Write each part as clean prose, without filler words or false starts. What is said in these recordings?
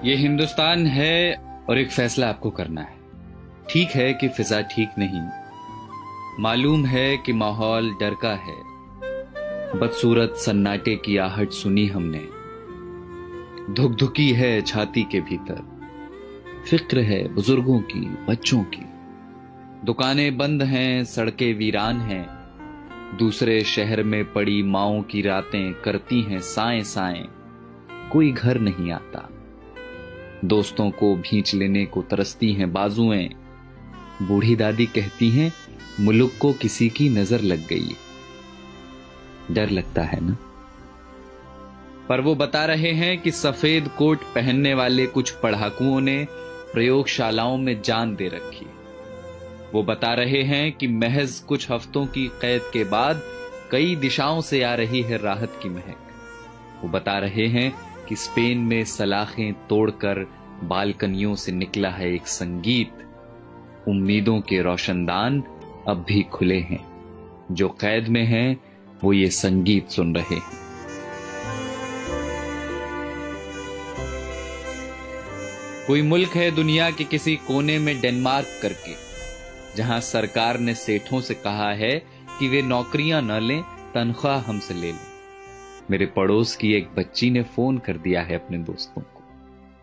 ये हिंदुस्तान है और एक फैसला आपको करना है। ठीक है कि फिजा ठीक नहीं, मालूम है कि माहौल डर का है। बदसूरत सन्नाटे की आहट सुनी हमने, धुकधुकी है छाती के भीतर। फिक्र है बुजुर्गों की, बच्चों की। दुकानें बंद हैं, सड़कें वीरान हैं। दूसरे शहर में पड़ी माओं की रातें करती हैं साएं साएं। कोई घर नहीं आता, दोस्तों को भींच लेने को तरसती हैं बाजुएं। बूढ़ी दादी कहती हैं मुल्क को किसी की नजर लग गई। डर लगता है ना? पर वो बता रहे हैं कि सफेद कोट पहनने वाले कुछ पढ़ाकुओं ने प्रयोगशालाओं में जान दे रखी। वो बता रहे हैं कि महज कुछ हफ्तों की कैद के बाद कई दिशाओं से आ रही है राहत की महक। वो बता रहे हैं कि स्पेन में सलाखें तोड़कर बालकनियों से निकला है एक संगीत। उम्मीदों के रोशनदान अब भी खुले हैं, जो कैद में हैं वो ये संगीत सुन रहे हैं। कोई मुल्क है दुनिया के किसी कोने में डेनमार्क करके, जहां सरकार ने सेठों से कहा है कि वे नौकरियां न लें, तनख्वाह हमसे ले लें। मेरे पड़ोस की एक बच्ची ने फोन कर दिया है अपने दोस्तों को,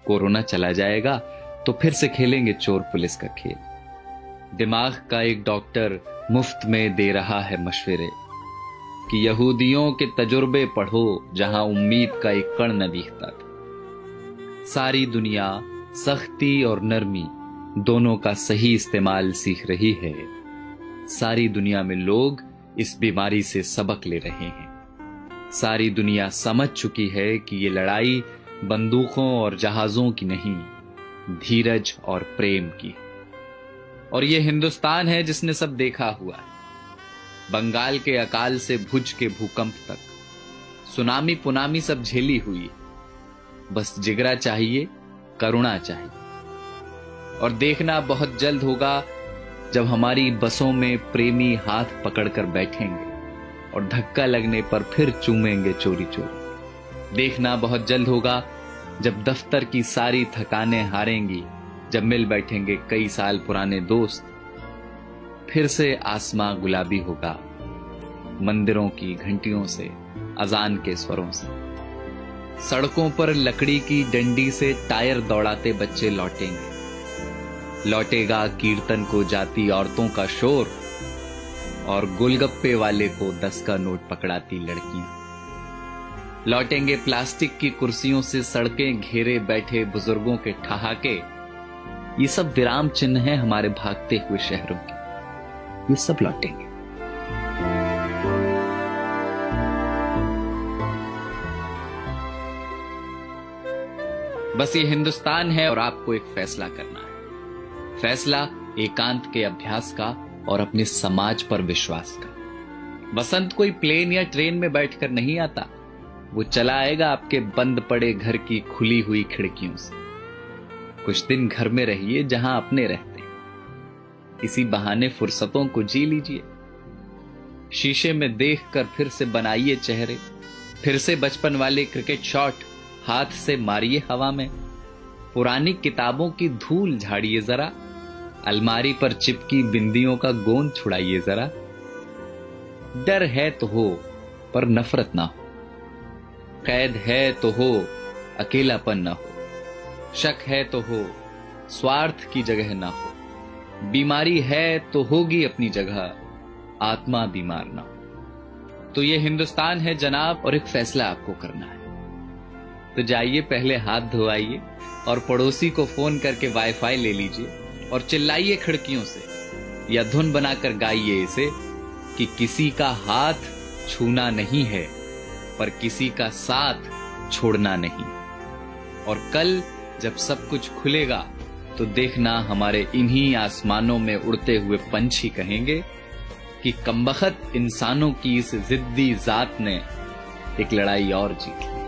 कोरोना चला जाएगा तो फिर से खेलेंगे चोर पुलिस का खेल। दिमाग का एक डॉक्टर मुफ्त में दे रहा है मशवरे कि यहूदियों के तजुर्बे पढ़ो जहां उम्मीद का एक कण न दिखता था। सारी दुनिया सख्ती और नरमी दोनों का सही इस्तेमाल सीख रही है। सारी दुनिया में लोग इस बीमारी से सबक ले रहे हैं। सारी दुनिया समझ चुकी है कि ये लड़ाई बंदूकों और जहाजों की नहीं, धीरज और प्रेम की। और ये हिंदुस्तान है जिसने सब देखा हुआ है, बंगाल के अकाल से भुज के भूकंप तक, सुनामी पुनामी सब झेली हुई। बस जिगरा चाहिए, करुणा चाहिए। और देखना बहुत जल्द होगा जब हमारी बसों में प्रेमी हाथ पकड़कर बैठेंगे और धक्का लगने पर फिर चूमेंगे चोरी चोरी। देखना बहुत जल्द होगा जब दफ्तर की सारी थकानें हारेंगी, जब मिल बैठेंगे कई साल पुराने दोस्त। फिर से आसमां गुलाबी होगा, मंदिरों की घंटियों से, अजान के स्वरों से। सड़कों पर लकड़ी की डंडी से टायर दौड़ाते बच्चे लौटेंगे। लौटेगा कीर्तन को जाती औरतों का शोर और गोलगप्पे वाले को 10 का नोट पकड़ाती लड़कियां। लौटेंगे प्लास्टिक की कुर्सियों से सड़कें घेरे बैठे बुजुर्गों के ठहाके। ये सब विराम चिन्ह हैं हमारे भागते हुए शहरों के। ये सब लौटेंगे। बस ये हिंदुस्तान है और आपको एक फैसला करना है। फैसला एकांत के अभ्यास का और अपने समाज पर विश्वास का। बसंत कोई प्लेन या ट्रेन में बैठकर नहीं आता, वो चला आएगा आपके बंद पड़े घर की खुली हुई खिड़कियों से। कुछ दिन घर में रहिए जहां अपने रहते हैं। इसी बहाने फुर्सतों को जी लीजिए। शीशे में देखकर फिर से बनाइए चेहरे। फिर से बचपन वाले क्रिकेट शॉट हाथ से मारिए हवा में। पुरानी किताबों की धूल झाड़िए जरा। अलमारी पर चिपकी बिंदियों का गोंद छुड़ाइए जरा। डर है तो हो पर नफरत ना हो। कैद है तो हो, अकेलापन ना हो। शक है तो हो, स्वार्थ की जगह ना हो। बीमारी है तो होगी अपनी जगह, आत्मा बीमार ना हो। तो ये हिंदुस्तान है जनाब और एक फैसला आपको करना है। तो जाइए पहले हाथ धोआइए और पड़ोसी को फोन करके वाईफाई ले लीजिए और चिल्लाइए खिड़कियों से या धुन बनाकर गाइए इसे कि किसी का हाथ छूना नहीं है पर किसी का साथ छोड़ना नहीं। और कल जब सब कुछ खुलेगा तो देखना हमारे इन्हीं आसमानों में उड़ते हुए पंछी कहेंगे कि कमबख्त इंसानों की इस जिद्दी जात ने एक लड़ाई और जीत ली।